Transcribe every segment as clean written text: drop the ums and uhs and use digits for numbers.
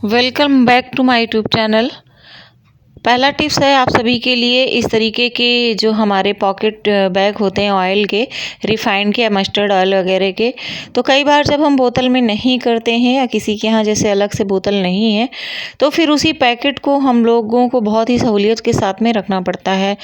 Welcome back to my YouTube channel. पहला tips है आप सभी के लिए, इस तरीके के जो हमारे पॉकेट बैग होते हैं ऑयल के, रिफाइंड के या मस्टर्ड ऑयल वगैरह के, तो कई बार जब हम बोतल में नहीं करते हैं या किसी के यहाँ जैसे अलग से बोतल नहीं है, तो फिर उसी पैकेट को हम लोगों को बहुत ही सहूलियत के साथ में रखना पड़ता है।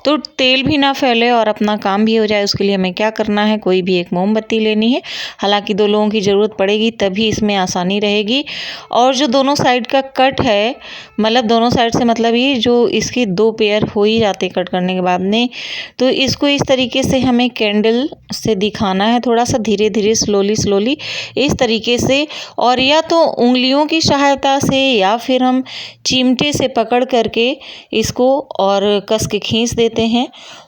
तो तेल भी ना फैले और अपना काम भी हो जाए, उसके लिए हमें क्या करना है, कोई भी एक मोमबत्ती लेनी है। हालांकि 2 लोगों की ज़रूरत पड़ेगी तभी इसमें आसानी रहेगी। और जो दोनों साइड का कट है, मतलब दोनों साइड से मतलब ये जो इसके 2 पेयर हो ही जाते कट करने के बाद में, तो इसको इस तरीके से हमें कैंडल से दिखाना है, थोड़ा सा धीरे धीरे स्लोली इस तरीके से, और या तो उंगलियों की सहायता से या फिर हम चिमटे से पकड़ करके इसको और कस के खींच देते हैं,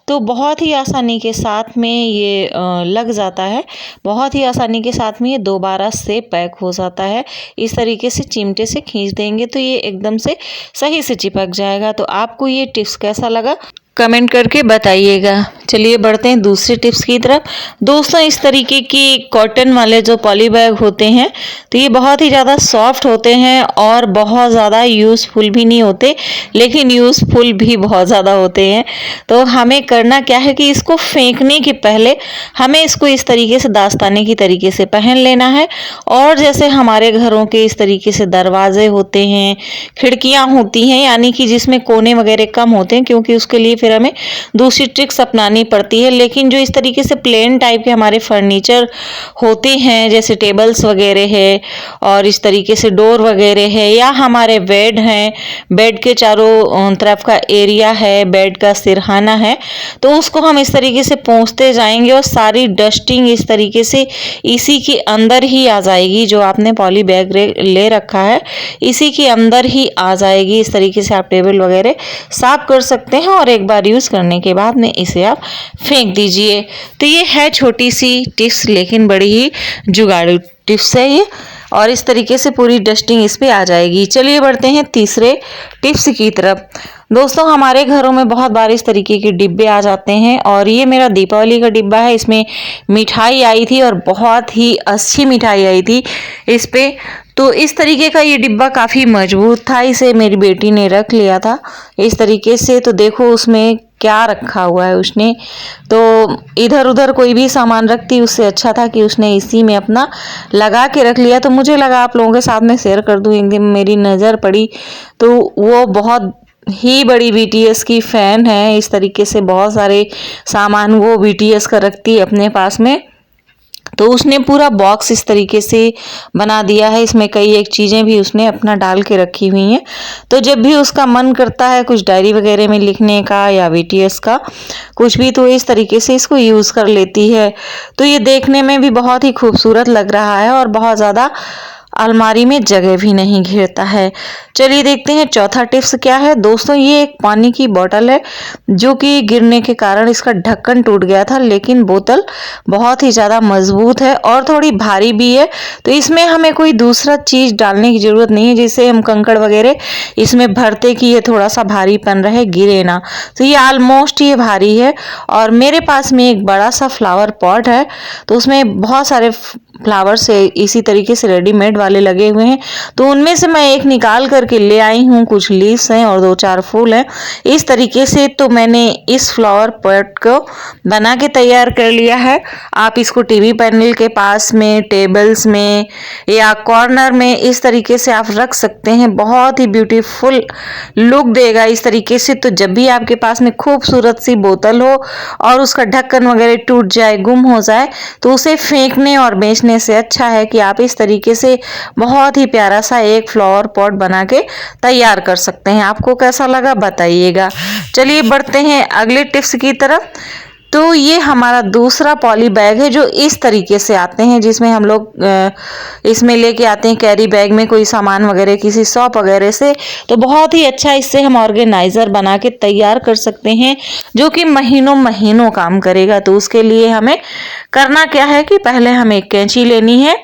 तो बहुत ही आसानी के साथ में ये लग जाता है। बहुत ही आसानी के साथ में ये दोबारा से पैक हो जाता है। इस तरीके से चिमटे से खींच देंगे तो ये एकदम से सही से चिपक जाएगा। तो आपको ये टिप्स कैसा लगा कमेंट करके बताइएगा। चलिए बढ़ते हैं दूसरे टिप्स की तरफ। दोस्तों, इस तरीके की कॉटन वाले जो पॉली बैग होते हैं, तो ये बहुत ही ज़्यादा सॉफ्ट होते हैं और बहुत ज़्यादा यूज़फुल भी नहीं होते, लेकिन यूज़फुल भी बहुत ज़्यादा होते हैं। तो हमें करना क्या है कि इसको फेंकने के पहले हमें इसको इस तरीके से दास्ताने की तरीके से पहन लेना है। और जैसे हमारे घरों के इस तरीके से दरवाजे होते हैं, खिड़कियाँ होती हैं, यानी कि जिसमें कोने वगैरह कम होते हैं, क्योंकि उसके लिए फिर हमें दूसरी ट्रिक्स अपनानी पड़ती है। लेकिन जो इस तरीके से प्लेन टाइप के हमारे फर्नीचर होते हैं, जैसे टेबल्स वगैरह है और इस तरीके से डोर वगैरह है, या हमारे बेड हैं, बेड के चारों तरफ का एरिया है, बेड का सिरहाना है, तो उसको हम इस तरीके से पोंछते जाएंगे और सारी डस्टिंग इस तरीके से इसी के अंदर ही आ जाएगी। जो आपने पॉली बैग ले रखा है इसी के अंदर ही आ जाएगी। इस तरीके से आप टेबल वगैरह साफ कर सकते हैं और एक बार यूज़ करने के बाद में इसे आप फेंक दीजिए। तो ये है छोटी सी टिप्स, लेकिन बड़ी ही जुगाड़ू टिप्स है ये, और इस तरीके से पूरी डस्टिंग इस पे आ जाएगी। चलिए बढ़ते हैं तीसरे टिप्स की तरफ। दोस्तों, हमारे घरों में बहुत बार इस तरीके के डिब्बे आ जाते हैं, और ये मेरा दीपावली का डिब्बा है। इसमें मिठाई आई थी और बहुत ही अच्छी मिठाई आई थी इस पे। तो इस तरीके का ये डिब्बा काफ़ी मजबूत था, इसे मेरी बेटी ने रख लिया था इस तरीके से। तो देखो उसमें क्या रखा हुआ है उसने, तो इधर उधर कोई भी सामान रखती उससे अच्छा था कि उसने इसी में अपना लगा के रख लिया। तो मुझे लगा आप लोगों के साथ में शेयर कर दूं। एक दिन मेरी नज़र पड़ी, तो वो बहुत ही बड़ी बीटीएस की फ़ैन है। इस तरीके से बहुत सारे सामान वो बीटीएस का रखती है अपने पास में। तो उसने पूरा बॉक्स इस तरीके से बना दिया है, इसमें कई एक चीज़ें भी उसने अपना डाल के रखी हुई हैं। तो जब भी उसका मन करता है कुछ डायरी वगैरह में लिखने का या बीटीएस का कुछ भी, तो इस तरीके से इसको यूज़ कर लेती है। तो ये देखने में भी बहुत ही खूबसूरत लग रहा है और बहुत ज़्यादा अलमारी में जगह भी नहीं घेरता है। चलिए देखते हैं चौथा टिप्स क्या है। दोस्तों, ये एक पानी की बोतल है जो कि गिरने के कारण इसका ढक्कन टूट गया था, लेकिन बोतल बहुत ही ज़्यादा मजबूत है और थोड़ी भारी भी है। तो इसमें हमें कोई दूसरा चीज़ डालने की ज़रूरत नहीं है, जिससे हम कंकड़ वगैरह इसमें भरते कि ये थोड़ा सा भारीपन रहे, गिरे ना। तो ये ऑलमोस्ट ये भारी है। और मेरे पास में एक बड़ा सा फ्लावर पॉट है, तो उसमें बहुत सारे फ्लावर से इसी तरीके से रेडीमेड वाले लगे हुए हैं। तो उनमें से मैं एक निकाल करके ले आई हूँ। कुछ लीव्स हैं और 2-4 फूल हैं इस तरीके से। तो मैंने इस फ्लावर पॉट को बना के तैयार कर लिया है। आप इसको टीवी पैनल के पास में, टेबल्स में या कॉर्नर में इस तरीके से आप रख सकते हैं। बहुत ही ब्यूटीफुल लुक देगा इस तरीके से। तो जब भी आपके पास में खूबसूरत सी बोतल हो और उसका ढक्कन वगैरह टूट जाए, गुम हो जाए, तो उसे फेंकने और बेचने से अच्छा है कि आप इस तरीके से बहुत ही प्यारा सा एक फ्लावर पॉट बना के तैयार कर सकते हैं। आपको कैसा लगा बताइएगा। चलिए बढ़ते हैं अगले टिप्स की तरफ। तो ये हमारा दूसरा पॉली बैग है जो इस तरीके से आते हैं, जिसमें हम लोग इसमें लेके आते हैं कैरी बैग में कोई सामान वगैरह किसी शॉप वगैरह से। तो बहुत ही अच्छा इससे हम ऑर्गेनाइजर बना के तैयार कर सकते हैं, जो कि महीनों महीनों काम करेगा। तो उसके लिए हमें करना क्या है कि पहले हमें एक कैंची लेनी है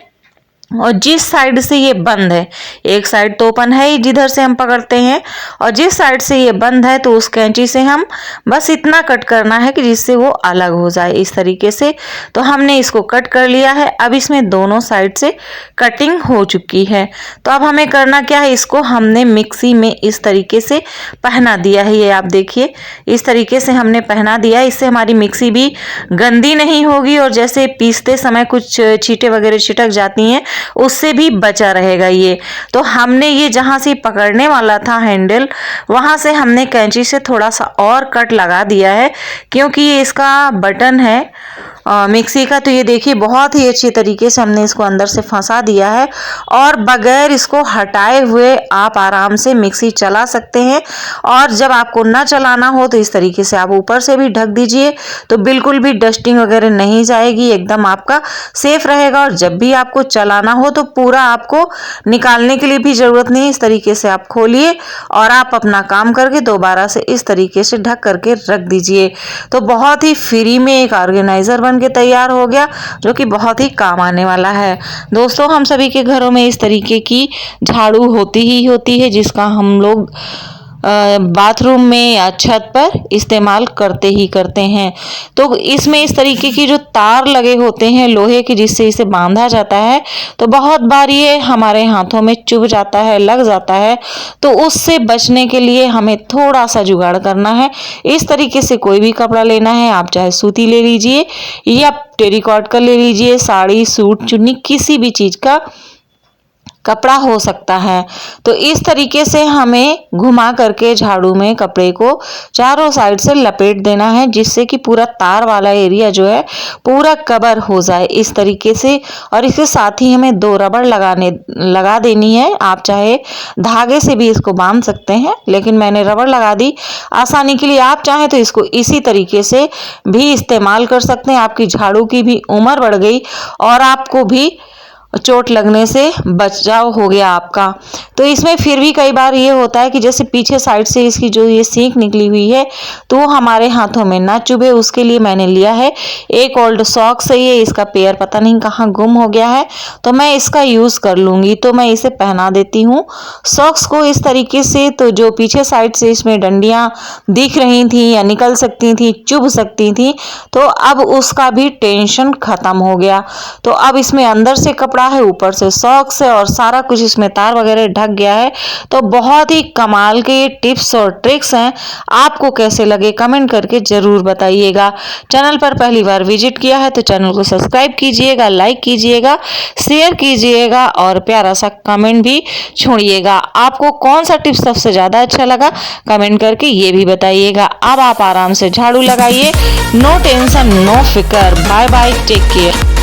और जिस साइड से ये बंद है, एक साइड तो ओपन है ही जिधर से हम पकड़ते हैं, और जिस साइड से ये बंद है तो उस कैंची से हम बस इतना कट करना है कि जिससे वो अलग हो जाए इस तरीके से। तो हमने इसको कट कर लिया है। अब इसमें दोनों साइड से कटिंग हो चुकी है। तो अब हमें करना क्या है, इसको हमने मिक्सी में इस तरीके से पहना दिया है। ये आप देखिए इस तरीके से हमने पहना दिया है। इससे हमारी मिक्सी भी गंदी नहीं होगी और जैसे पीसते समय कुछ छींटे वगैरह छिटक जाती हैं उससे भी बचा रहेगा ये। तो हमने ये जहाँ से पकड़ने वाला था हैंडल, वहाँ से हमने कैंची से थोड़ा सा और कट लगा दिया है, क्योंकि ये इसका बटन है मिक्सी का। तो ये देखिए बहुत ही अच्छी तरीके से हमने इसको अंदर से फंसा दिया है और बगैर इसको हटाए हुए आप आराम से मिक्सी चला सकते हैं। और जब आपको ना चलाना हो तो इस तरीके से आप ऊपर से भी ढक दीजिए, तो बिल्कुल भी डस्टिंग वगैरह नहीं जाएगी, एकदम आपका सेफ रहेगा। और जब भी आपको चलाना हो तो पूरा आपको निकालने के लिए भी ज़रूरत नहीं, इस तरीके से आप खोलिए और आप अपना काम करके दोबारा से इस तरीके से ढक करके रख दीजिए। तो बहुत ही फ्री में एक ऑर्गेनाइज़र बन के तैयार हो गया, जो कि बहुत ही काम आने वाला है। दोस्तों हम सभी के घरों में इस तरीके की झाड़ू होती ही होती है, जिसका हम लोग बाथरूम में या छत पर इस्तेमाल करते ही करते हैं। तो इसमें इस तरीके की जो तार लगे होते हैं लोहे की, जिससे इसे बांधा जाता है, तो बहुत बार ये हमारे हाथों में चुभ जाता है, लग जाता है। तो उससे बचने के लिए हमें थोड़ा सा जुगाड़ करना है। इस तरीके से कोई भी कपड़ा लेना है, आप चाहे सूती ले लीजिए या टेरिकॉट का ले लीजिए, साड़ी, सूट, चुन्नी, किसी भी चीज़ का कपड़ा हो सकता है। तो इस तरीके से हमें घुमा करके झाड़ू में कपड़े को चारों साइड से लपेट देना है, जिससे कि पूरा तार वाला एरिया जो है पूरा कवर हो जाए इस तरीके से। और इसके साथ ही हमें 2 रबड़ लगा देनी है। आप चाहे धागे से भी इसको बांध सकते हैं, लेकिन मैंने रबड़ लगा दी आसानी के लिए। आप चाहें तो इसको इसी तरीके से भी इस्तेमाल कर सकते हैं। आपकी झाड़ू की भी उम्र बढ़ गई और आपको भी चोट लगने से बचाव हो गया आपका। तो इसमें फिर भी कई बार ये होता है कि जैसे पीछे साइड से इसकी जो ये सींक निकली हुई है तो हमारे हाथों में ना चुभे, उसके लिए मैंने लिया है एक ओल्ड सॉक्स है। ये इसका पेयर पता नहीं कहाँ गुम हो गया है, तो मैं इसका यूज़ कर लूँगी। तो मैं इसे पहना देती हूँ सॉक्स को इस तरीके से। तो जो पीछे साइड से इसमें डंडियाँ दिख रही थी या निकल सकती थी, चुभ सकती थी, तो अब उसका भी टेंशन ख़त्म हो गया। तो अब इसमें अंदर से कपड़ा है, ऊपर से सॉक्स है और सारा कुछ इसमें तार वगैरह ढक गया है। तो बहुत ही कमाल के ये टिप्स और ट्रिक्स हैं। आपको कैसे लगे कमेंट करके जरूर बताइएगा। चैनल पर पहली बार विजिट किया है तो चैनल को सब्सक्राइब कीजिएगा, लाइक कीजिएगा, शेयर कीजिएगा और प्यारा सा कमेंट भी छोड़िएगा। आपको कौन सा टिप्स सबसे ज़्यादा अच्छा लगा कमेंट करके ये भी बताइएगा। अब आप आराम से झाड़ू लगाइए, नो टेंशन नो फिकर। Bye bye, take care.